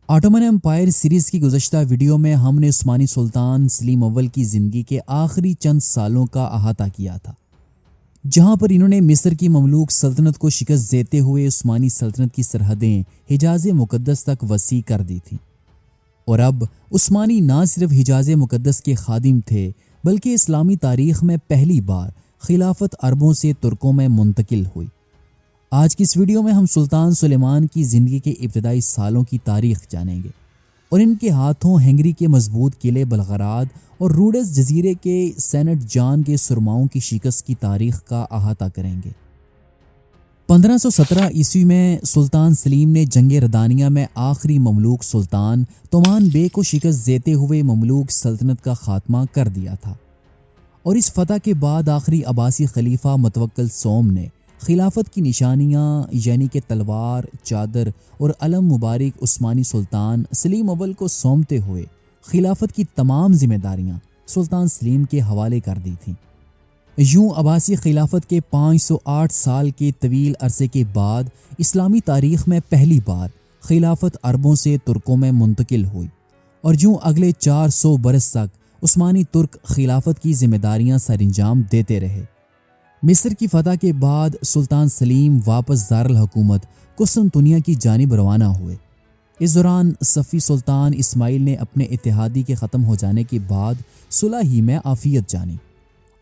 Ottoman umpire series کی گزشتہ video میں ہم نے عثمانی سلطان سلیم اول کی زندگی کے آخری چند سالوں کا احاطہ کیا تھا، جہاں پر انہوں نے مصر کی مملوک سلطنت کو شکست دیتے ہوئے عثمانی سلطنت کی سرحدیں حجاز مقدس تک وسیع کر دی تھیں۔ اور اب عثمانی نہ صرف حجاز مقدس کے خادم تھے بلکہ اسلامی تاریخ میں پہلی بار خلافت عربوں سے ترکوں میں منتقل ہوئی۔ آج کی اس ویڈیو میں ہم سلطان سلیمان کی زندگی کے ابتدائی سالوں کی تاریخ جانیں گے اور ان کے ہاتھوں ہنگری کے مضبوط قلعے بلغراد اور روڈس جزیرے کے سینٹ جان کے سرماؤں کی شکست کی تاریخ کا احاطہ کریں گے۔ 1517 عیسوی میں سلطان سلیم نے جنگ ردانیہ میں آخری مملوک سلطان تومان بے کو شکست دیتے ہوئے مملوک سلطنت کا خاتمہ کر دیا تھا، اور اس فتح کے بعد آخری عباسی خلیفہ متوکل سوم نے خلافت کی نشانیاں یعنی کہ تلوار، چادر اور علم مبارک عثمانی سلطان سلیم اول کو سونپتے ہوئے خلافت کی تمام ذمہ داریاں سلطان سلیم کے حوالے کر دی تھیں۔ یوں عباسی خلافت کے 508 سال کے طویل عرصے کے بعد اسلامی تاریخ میں پہلی بار خلافت عربوں سے ترکوں میں منتقل ہوئی، اور یوں اگلے 400 برس تک عثمانی ترک خلافت کی ذمہ داریاں سر انجام دیتے رہے۔ مصر کی فتح کے بعد سلطان سلیم واپس دارالحکومت قسطنطنیہ کی جانب روانہ ہوئے۔ اس دوران صفی سلطان اسماعیل نے اپنے اتحادی کے ختم ہو جانے کے بعد صلح ہی میں عافیت جانی،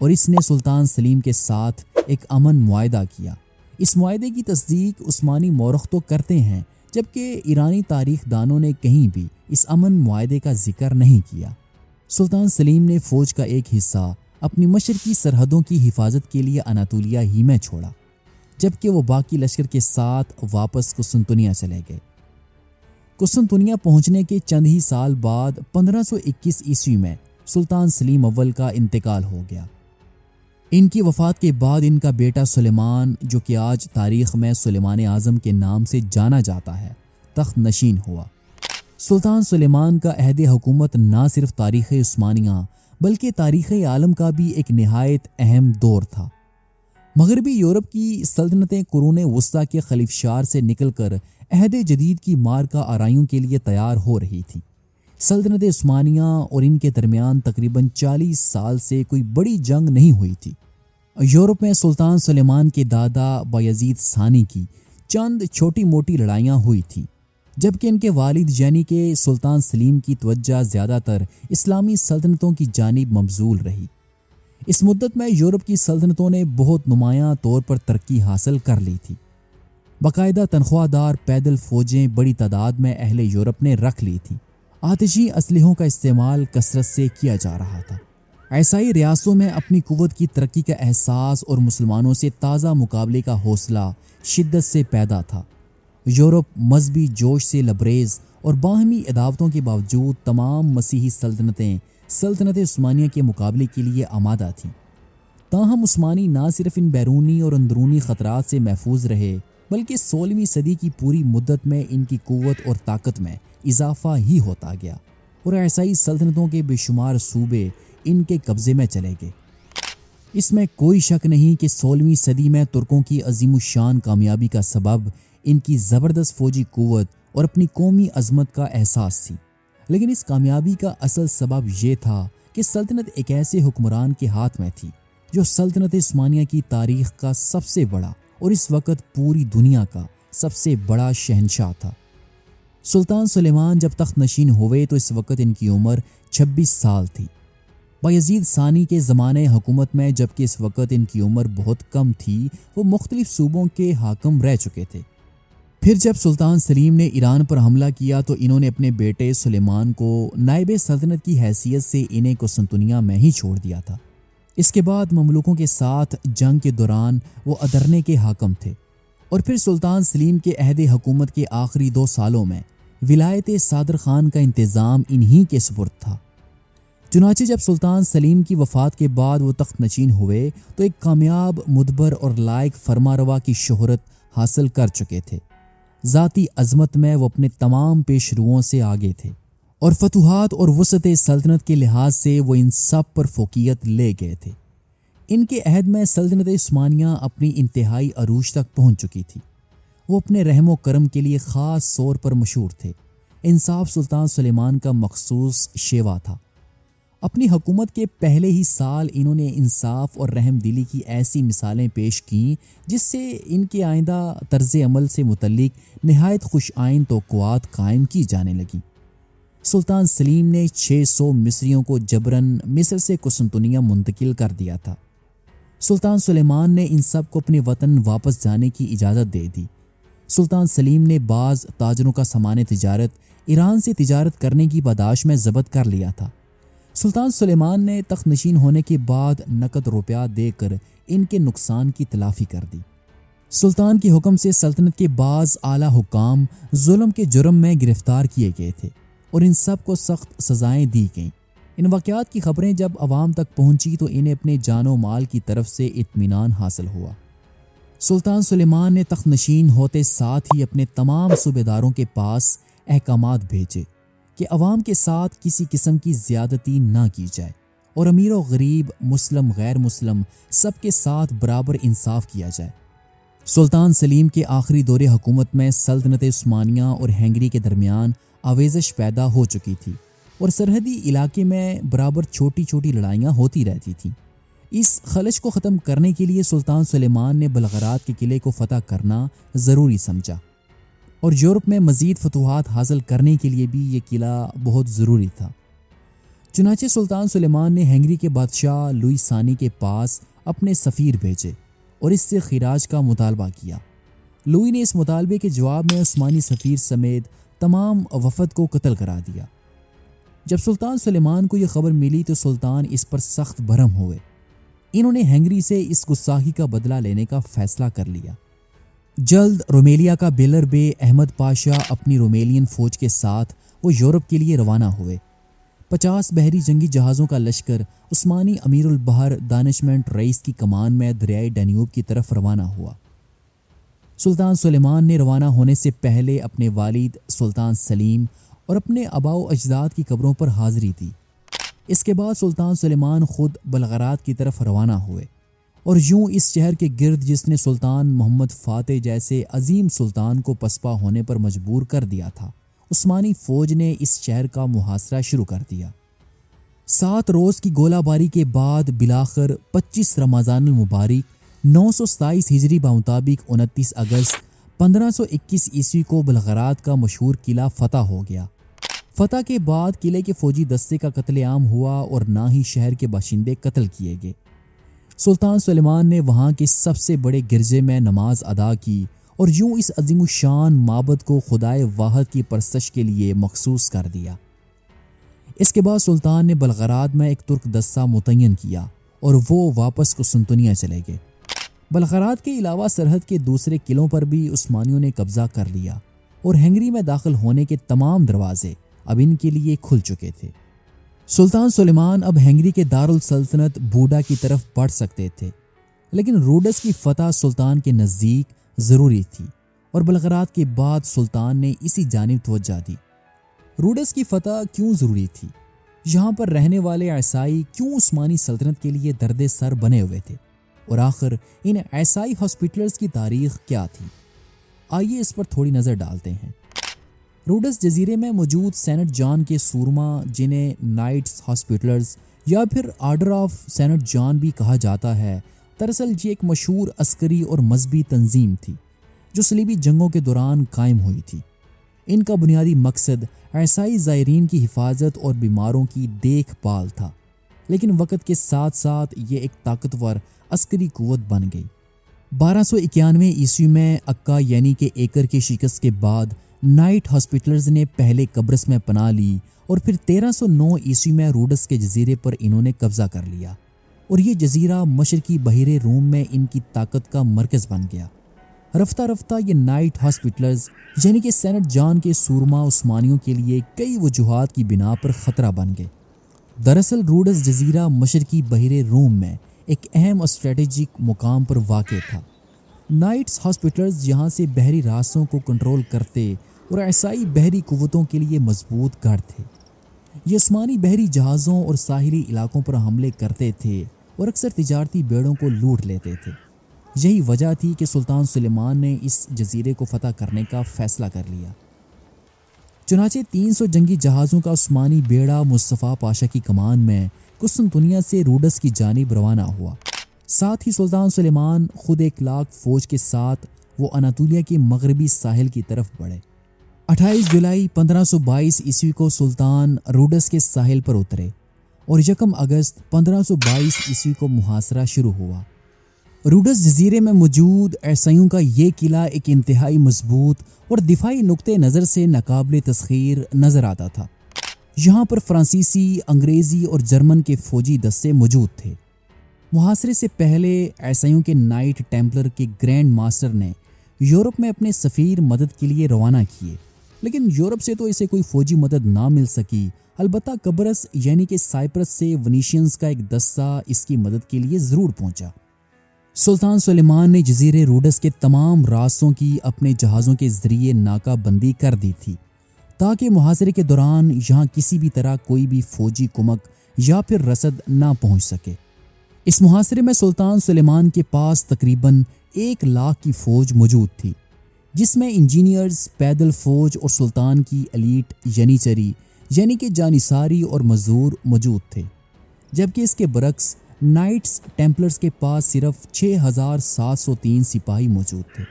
اور اس نے سلطان سلیم کے ساتھ ایک امن معاہدہ کیا۔ اس معاہدے کی تصدیق عثمانی مورخ تو کرتے ہیں، جبکہ ایرانی تاریخ دانوں نے کہیں بھی اس امن معاہدے کا ذکر نہیں کیا۔ سلطان سلیم نے فوج کا ایک حصہ اپنی مشرقی سرحدوں کی حفاظت کے لیے اناطولیہ ہی میں چھوڑا، جبکہ وہ باقی لشکر کے ساتھ واپس قسطنطنیہ چلے گئے۔ قسطنطنیہ پہنچنے کے چند ہی سال بعد 1521 عیسوی میں سلطان سلیم اول کا انتقال ہو گیا۔ ان کی وفات کے بعد ان کا بیٹا سلیمان، جو کہ آج تاریخ میں سلیمان اعظم کے نام سے جانا جاتا ہے، تخت نشین ہوا۔ سلطان سلیمان کا عہد حکومت نہ صرف تاریخ عثمانیہ بلکہ تاریخ عالم کا بھی ایک نہایت اہم دور تھا۔ مغربی یورپ کی سلطنتیں قرون وسطیٰ کے خلیفشار سے نکل کر عہد جدید کی مارکہ آرائیوں کے لیے تیار ہو رہی تھیں۔ سلطنت عثمانیہ اور ان کے درمیان تقریباً 40 سال سے کوئی بڑی جنگ نہیں ہوئی تھی۔ یورپ میں سلطان سلیمان کے دادا بایزید ثانی کی چند چھوٹی موٹی لڑائیاں ہوئی تھیں، جبکہ ان کے والد یعنی کہ سلطان سلیم کی توجہ زیادہ تر اسلامی سلطنتوں کی جانب مبذول رہی۔ اس مدت میں یورپ کی سلطنتوں نے بہت نمایاں طور پر ترقی حاصل کر لی تھی۔ باقاعدہ تنخواہ دار پیدل فوجیں بڑی تعداد میں اہل یورپ نے رکھ لی تھیں۔ آتشی اسلحوں کا استعمال کثرت سے کیا جا رہا تھا۔ عیسائی ریاستوں میں اپنی قوت کی ترقی کا احساس اور مسلمانوں سے تازہ مقابلے کا حوصلہ شدت سے پیدا تھا۔ یورپ مذہبی جوش سے لبریز اور باہمی عداوتوں کے باوجود تمام مسیحی سلطنتیں سلطنت عثمانیہ کے مقابلے کے لیے آمادہ تھیں۔ تاہم عثمانی نہ صرف ان بیرونی اور اندرونی خطرات سے محفوظ رہے بلکہ 16ویں صدی کی پوری مدت میں ان کی قوت اور طاقت میں اضافہ ہی ہوتا گیا، اور عیسائی سلطنتوں کے بے شمار صوبے ان کے قبضے میں چلے گئے۔ اس میں کوئی شک نہیں کہ 16ویں صدی میں ترکوں کی عظیم الشان کامیابی کا سبب ان کی زبردست فوجی قوت اور اپنی قومی عظمت کا احساس تھی، لیکن اس کامیابی کا اصل سبب یہ تھا کہ سلطنت ایک ایسے حکمران کے ہاتھ میں تھی جو سلطنت عثمانیہ کی تاریخ کا سب سے بڑا اور اس وقت پوری دنیا کا سب سے بڑا شہنشاہ تھا۔ سلطان سلیمان جب تخت نشین ہوئے تو اس وقت ان کی عمر 26 سال تھی۔ بایزید ثانی کے زمانے حکومت میں جبکہ اس وقت ان کی عمر بہت کم تھی، وہ مختلف صوبوں کے حاکم رہ چکے تھے۔ پھر جب سلطان سلیم نے ایران پر حملہ کیا تو انہوں نے اپنے بیٹے سلیمان کو نائب سلطنت کی حیثیت سے انہیں قسطنطنیہ میں ہی چھوڑ دیا تھا۔ اس کے بعد مملوکوں کے ساتھ جنگ کے دوران وہ ادرنے کے حاکم تھے، اور پھر سلطان سلیم کے عہد حکومت کے آخری 2 سالوں میں ولایت صادر خان کا انتظام انہی کے سپرد تھا۔ چنانچہ جب سلطان سلیم کی وفات کے بعد وہ تخت نشین ہوئے تو ایک کامیاب، مدبر اور لائق فرمانروا کی شہرت حاصل کر چکے تھے۔ ذاتی عظمت میں وہ اپنے تمام پیشروؤں سے آگے تھے، اور فتوحات اور وسعت سلطنت کے لحاظ سے وہ ان سب پر فوقیت لے گئے تھے۔ ان کے عہد میں سلطنت عثمانیہ اپنی انتہائی عروج تک پہنچ چکی تھی۔ وہ اپنے رحم و کرم کے لیے خاص طور پر مشہور تھے۔ انصاف سلطان سلیمان کا مخصوص شیوا تھا۔ اپنی حکومت کے پہلے ہی سال انہوں نے انصاف اور رحم دلی کی ایسی مثالیں پیش کیں جس سے ان کے آئندہ طرز عمل سے متعلق نہایت خوش آئند توقعات قائم کی جانے لگیں۔ سلطان سلیم نے 600 مصریوں کو جبراً مصر سے قسطنطنیہ منتقل کر دیا تھا۔ سلطان سلیمان نے ان سب کو اپنے وطن واپس جانے کی اجازت دے دی۔ سلطان سلیم نے بعض تاجروں کا سامان تجارت ایران سے تجارت کرنے کی پاداش میں ضبط کر لیا تھا۔ سلطان سلیمان نے تخت نشین ہونے کے بعد نقد روپیہ دے کر ان کے نقصان کی تلافی کر دی۔ سلطان کے حکم سے سلطنت کے بعض اعلیٰ حکام ظلم کے جرم میں گرفتار کیے گئے تھے اور ان سب کو سخت سزائیں دی گئیں۔ ان واقعات کی خبریں جب عوام تک پہنچی تو انہیں اپنے جان و مال کی طرف سے اطمینان حاصل ہوا۔ سلطان سلیمان نے تخت نشین ہوتے ساتھ ہی اپنے تمام صوبیداروں کے پاس احکامات بھیجے کہ عوام کے ساتھ کسی قسم کی زیادتی نہ کی جائے اور امیر و غریب، مسلم غیر مسلم سب کے ساتھ برابر انصاف کیا جائے۔ سلطان سلیم کے آخری دور حکومت میں سلطنت عثمانیہ اور ہنگری کے درمیان آویزش پیدا ہو چکی تھی اور سرحدی علاقے میں برابر چھوٹی چھوٹی لڑائیاں ہوتی رہتی تھیں۔ اس خلش کو ختم کرنے کے لیے سلطان سلیمان نے بلغراد کے قلعے کو فتح کرنا ضروری سمجھا اور یورپ میں مزید فتوحات حاصل کرنے کے لیے بھی یہ قلعہ بہت ضروری تھا۔ چنانچہ سلطان سلیمان نے ہنگری کے بادشاہ لوئی ثانی کے پاس اپنے سفیر بھیجے اور اس سے خراج کا مطالبہ کیا۔ لوئی نے اس مطالبے کے جواب میں عثمانی سفیر سمیت تمام وفد کو قتل کرا دیا۔ جب سلطان سلیمان کو یہ خبر ملی تو سلطان اس پر سخت برہم ہوئے۔ انہوں نے ہنگری سے اس گستاخی کا بدلہ لینے کا فیصلہ کر لیا۔ جلد رومیلیا کا بیلر بے احمد پاشا اپنی رومیلین فوج کے ساتھ وہ یورپ کے لیے روانہ ہوئے۔ 50 بحری جنگی جہازوں کا لشکر عثمانی امیر البحر دانشمنٹ رئیس کی کمان میں دریائے ڈینیوب کی طرف روانہ ہوا۔ سلطان سلیمان نے روانہ ہونے سے پہلے اپنے والد سلطان سلیم اور اپنے آباء و اجداد کی قبروں پر حاضری دی۔ اس کے بعد سلطان سلیمان خود بلغراد کی طرف روانہ ہوئے اور یوں اس شہر کے گرد جس نے سلطان محمد فاتح جیسے عظیم سلطان کو پسپا ہونے پر مجبور کر دیا تھا، عثمانی فوج نے اس شہر کا محاصرہ شروع کر دیا۔ 7 روز کی گولہ باری کے بعد بلاخر 25 رمضان المبارک 927 ہجری بمطابق 29 اگست 1521 عیسوی کو بلغراد کا مشہور قلعہ فتح ہو گیا۔ فتح کے بعد قلعے کے فوجی دستے کا قتل عام ہوا اور نہ ہی شہر کے باشندے قتل کیے گئے۔ سلطان سلیمان نے وہاں کے سب سے بڑے گرجے میں نماز ادا کی اور یوں اس عظیم الشان معبد کو خدائے واحد کی پرستش کے لیے مخصوص کر دیا۔ اس کے بعد سلطان نے بلغراد میں ایک ترک دستہ متعین کیا اور وہ واپس قسطنطنیہ چلے گئے۔ بلغراد کے علاوہ سرحد کے دوسرے قلعوں پر بھی عثمانیوں نے قبضہ کر لیا اور ہنگری میں داخل ہونے کے تمام دروازے اب ان کے لیے کھل چکے تھے۔ سلطان سلیمان اب ہنگری کے دارالسلطنت بوڈا کی طرف بڑھ سکتے تھے، لیکن روڈس کی فتح سلطان کے نزدیک ضروری تھی اور بلغراد کے بعد سلطان نے اسی جانب توجہ دی۔ روڈس کی فتح کیوں ضروری تھی؟ یہاں پر رہنے والے عیسائی کیوں عثمانی سلطنت کے لیے درد سر بنے ہوئے تھے اور آخر ان عیسائی ہاسپٹلز کی تاریخ کیا تھی؟ آئیے اس پر تھوڑی نظر ڈالتے ہیں۔ روڈس جزیرے میں موجود سینٹ جان کے سورما، جنہیں نائٹس ہاسپٹلرز یا پھر آرڈر آف سینٹ جان بھی کہا جاتا ہے، دراصل یہ ایک مشہور عسکری اور مذہبی تنظیم تھی جو صلیبی جنگوں کے دوران قائم ہوئی تھی۔ ان کا بنیادی مقصد عیسائی زائرین کی حفاظت اور بیماروں کی دیکھ بھال تھا، لیکن وقت کے ساتھ ساتھ یہ ایک طاقتور عسکری قوت بن گئی۔ 1291 عیسوی میں اکا یعنی کہ ایکر کی شکست کے بعد نائٹ ہاسپٹلرز نے پہلے قبرص میں پناہ لی اور پھر 1309 عیسوی میں روڈس کے جزیرے پر انہوں نے قبضہ کر لیا اور یہ جزیرہ مشرقی بحیرہ روم میں ان کی طاقت کا مرکز بن گیا۔ رفتہ رفتہ یہ نائٹ ہاسپٹلرز یعنی کہ سینٹ جان کے سورما عثمانیوں کے لیے کئی وجوہات کی بنا پر خطرہ بن گئے۔ دراصل روڈس جزیرہ مشرقی بحیرہ روم میں ایک اہم اسٹریٹجک مقام پر واقع تھا۔ نائٹس ہاسپٹلرز یہاں سے بحری راستوں کو کنٹرول کرتے اور عیسائی بحری قوتوں کے لیے مضبوط گڑھ تھے۔ یہ عثمانی بحری جہازوں اور ساحلی علاقوں پر حملے کرتے تھے اور اکثر تجارتی بیڑوں کو لوٹ لیتے تھے۔ یہی وجہ تھی کہ سلطان سلیمان نے اس جزیرے کو فتح کرنے کا فیصلہ کر لیا۔ چنانچہ 300 جنگی جہازوں کا عثمانی بیڑا مصطفیٰ پاشا کی کمان میں قسطنطنیہ سے روڈس کی جانب روانہ ہوا۔ ساتھ ہی سلطان سلیمان خود 1,00,000 فوج کے ساتھ وہ اناطولیہ کے مغربی ساحل کی طرف بڑھے۔ 28 جولائی 1522 عیسوی کو سلطان روڈس کے ساحل پر اترے اور 1 اگست 1522 عیسوی کو محاصرہ شروع ہوا۔ روڈس جزیرے میں موجود عیسائیوں کا یہ قلعہ ایک انتہائی مضبوط اور دفاعی نقطہ نظر سے ناقابل تسخیر نظر آتا تھا۔ یہاں پر فرانسیسی، انگریزی اور جرمن کے فوجی دستے موجود تھے۔ محاصرے سے پہلے عیسائیوں کے نائٹ ٹیمپلر کے گرینڈ ماسٹر نے یورپ میں اپنے سفیر مدد کے لیے روانہ کیے، لیکن یورپ سے تو اسے کوئی فوجی مدد نہ مل سکی۔ البتہ قبرص یعنی کہ سائپرس سے ونیشینز کا ایک دستہ اس کی مدد کے لیے ضرور پہنچا۔ سلطان سلیمان نے جزیرے روڈس کے تمام راستوں کی اپنے جہازوں کے ذریعے ناکہ بندی کر دی تھی تاکہ محاصرے کے دوران یہاں کسی بھی طرح کوئی بھی فوجی کمک یا پھر رسد نہ پہنچ سکے۔ اس محاصرے میں سلطان سلیمان کے پاس تقریباً 1,00,000 کی فوج موجود تھی، جس میں انجینئرز، پیدل فوج اور سلطان کی ایلیٹ ینیچری یعنی کہ جانصاری اور مزدور موجود تھے، جبکہ اس کے برعکس نائٹس ٹیمپلرز کے پاس صرف 6,703 سپاہی موجود تھے۔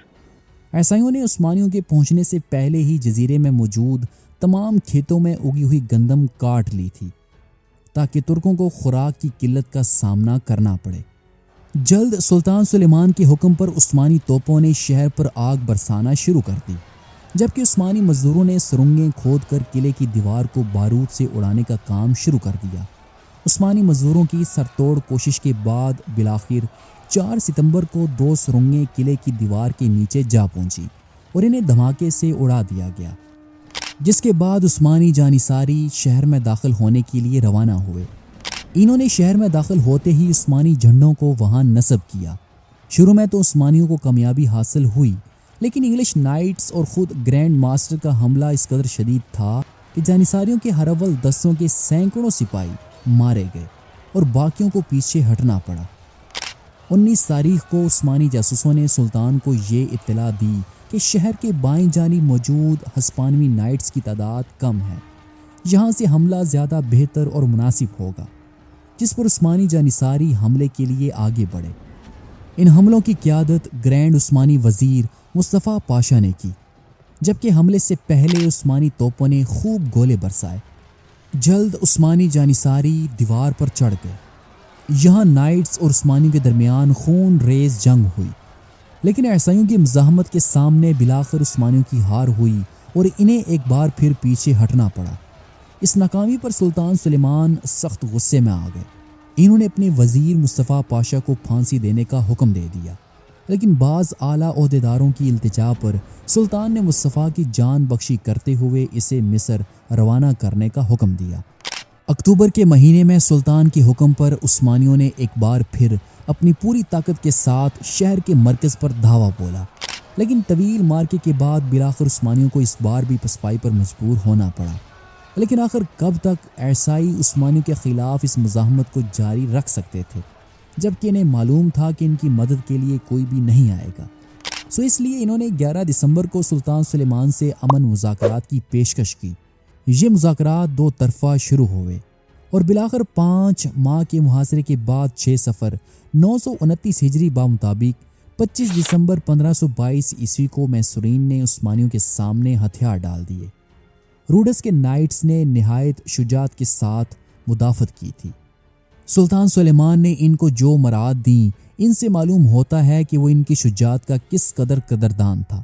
عیسائیوں نے عثمانیوں کے پہنچنے سے پہلے ہی جزیرے میں موجود تمام کھیتوں میں اگی ہوئی گندم کاٹ لی تھی تاکہ ترکوں کو خوراک کی قلت کا سامنا کرنا پڑے۔ جلد سلطان سلیمان کے حکم پر عثمانی توپوں نے شہر پر آگ برسانا شروع کر دی، جبکہ عثمانی مزدوروں نے سرنگیں کھود کر قلعے کی دیوار کو بارود سے اڑانے کا کام شروع کر دیا۔ عثمانی مزدوروں کی سرتوڑ کوشش کے بعد بالآخر 4 ستمبر کو 2 سرنگیں قلعے کی دیوار کے نیچے جا پہنچی اور انہیں دھماکے سے اڑا دیا گیا، جس کے بعد عثمانی جانصاری شہر میں داخل ہونے کے لیے روانہ ہوئے۔ انہوں نے شہر میں داخل ہوتے ہی عثمانی جھنڈوں کو وہاں نصب کیا۔ شروع میں تو عثمانیوں کو کامیابی حاصل ہوئی، لیکن انگلش نائٹس اور خود گرینڈ ماسٹر کا حملہ اس قدر شدید تھا کہ جانصاریوں کے ہر اول دستوں کے سینکڑوں سپاہی مارے گئے اور باقیوں کو پیچھے ہٹنا پڑا۔ 19 تاریخ کو عثمانی جاسوسوں نے سلطان کو یہ اطلاع دی کہ شہر کے بائیں جانب موجود ہسپانوی نائٹس کی تعداد کم ہے، یہاں سے حملہ زیادہ بہتر اور مناسب ہوگا، جس پر عثمانی جانصاری حملے کے لیے آگے بڑھے۔ ان حملوں کی قیادت گرینڈ عثمانی وزیر مصطفیٰ پاشا نے کی، جبکہ حملے سے پہلے عثمانی توپوں نے خوب گولے برسائے۔ جلد عثمانی جانصاری دیوار پر چڑھ گئے۔ یہاں نائٹس اور عثمانیوں کے درمیان خون ریز جنگ ہوئی، لیکن عیسائیوں کی مزاحمت کے سامنے بالآخر عثمانیوں کی ہار ہوئی اور انہیں ایک بار پھر پیچھے ہٹنا پڑا۔ اس ناکامی پر سلطان سلیمان سخت غصے میں آ گئے۔ انہوں نے اپنے وزیر مصطفیٰ پاشا کو پھانسی دینے کا حکم دے دیا، لیکن بعض اعلیٰ عہدیداروں کی التجا پر سلطان نے مصطفیٰ کی جان بخشی کرتے ہوئے اسے مصر روانہ کرنے کا حکم دیا۔ اکتوبر کے مہینے میں سلطان کے حکم پر عثمانیوں نے ایک بار پھر اپنی پوری طاقت کے ساتھ شہر کے مرکز پر دھاوا بولا، لیکن طویل مارکے کے بعد بالآخر عثمانیوں کو اس بار بھی پسپائی پر مجبور ہونا پڑا۔ لیکن آخر کب تک عیسائی عثمانیوں کے خلاف اس مزاحمت کو جاری رکھ سکتے تھے، جبکہ انہیں معلوم تھا کہ ان کی مدد کے لیے کوئی بھی نہیں آئے گا۔ اس لیے انہوں نے 11 دسمبر کو سلطان سلیمان سے امن مذاکرات کی پیشکش کی۔ یہ مذاکرات 2 طرفہ شروع ہوئے اور بالآخر 5 ماہ کے محاصرے کے بعد 6 صفر 929 ہجری بمطابق 25 دسمبر 1522 عیسوی کو میسورین نے عثمانیوں کے سامنے ہتھیار ڈال دیے۔ روڈس کے نائٹس نے نہایت شجاعت کے ساتھ مدافعت کی تھی۔ سلطان سلیمان نے ان کو جو مراد دیں، ان سے معلوم ہوتا ہے کہ وہ ان کی شجاعت کا کس قدر قدردان تھا۔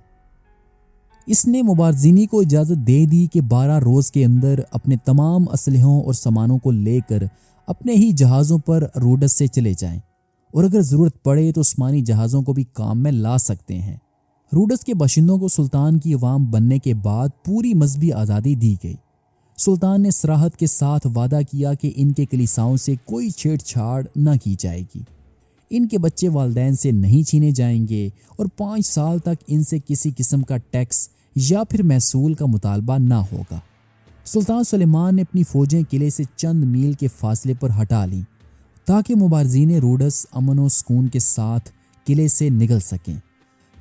اس نے مبارزینی کو اجازت دے دی کہ 12 روز کے اندر اپنے تمام اسلحوں اور سامانوں کو لے کر اپنے ہی جہازوں پر روڈس سے چلے جائیں، اور اگر ضرورت پڑے تو عثمانی جہازوں کو بھی کام میں لا سکتے ہیں۔ روڈس کے باشندوں کو سلطان کی عوام بننے کے بعد پوری مذہبی آزادی دی گئی۔ سلطان نے صراحت کے ساتھ وعدہ کیا کہ ان کے کلیساؤں سے کوئی چھیڑ چھاڑ نہ کی جائے گی، ان کے بچے والدین سے نہیں چھینے جائیں گے، اور 5 سال تک ان سے کسی قسم کا ٹیکس یا پھر محصول کا مطالبہ نہ ہوگا۔ سلطان سلیمان نے اپنی فوجیں قلعے سے چند میل کے فاصلے پر ہٹا لیں تاکہ مبارزین روڈس امن و سکون کے ساتھ قلعے سے نکل سکیں،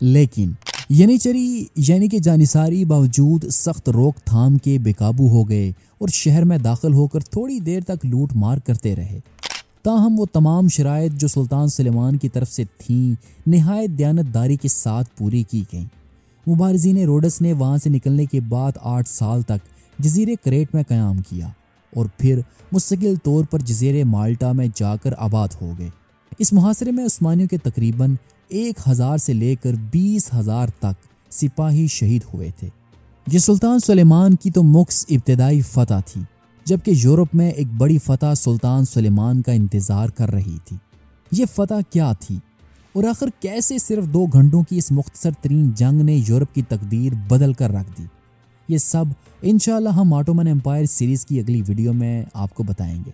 لیکن ینیچری یعنی کہ جانصاری باوجود سخت روک تھام کے بے قابو ہو گئے اور شہر میں داخل ہو کر تھوڑی دیر تک لوٹ مار کرتے رہے۔ تاہم وہ تمام شرائط جو سلطان سلیمان کی طرف سے تھیں نہایت دیانتداری کے ساتھ پوری کی گئیں۔ مبارزین روڈس نے وہاں سے نکلنے کے بعد 8 سال تک جزیرے کریٹ میں قیام کیا اور پھر مستقل طور پر جزیرے مالٹا میں جا کر آباد ہو گئے۔ اس محاصرے میں عثمانیوں کے تقریباً 1000 سے لے کر 20,000 تک سپاہی شہید ہوئے تھے۔ یہ سلطان سلیمان کی تو مخص ابتدائی فتح تھی، جبکہ یورپ میں ایک بڑی فتح سلطان سلیمان کا انتظار کر رہی تھی۔ یہ فتح کیا تھی اور آخر کیسے صرف 2 گھنٹوں کی اس مختصر ترین جنگ نے یورپ کی تقدیر بدل کر رکھ دی؟ یہ سب انشاءاللہ ہم آٹومن امپائر سیریز کی اگلی ویڈیو میں آپ کو بتائیں گے۔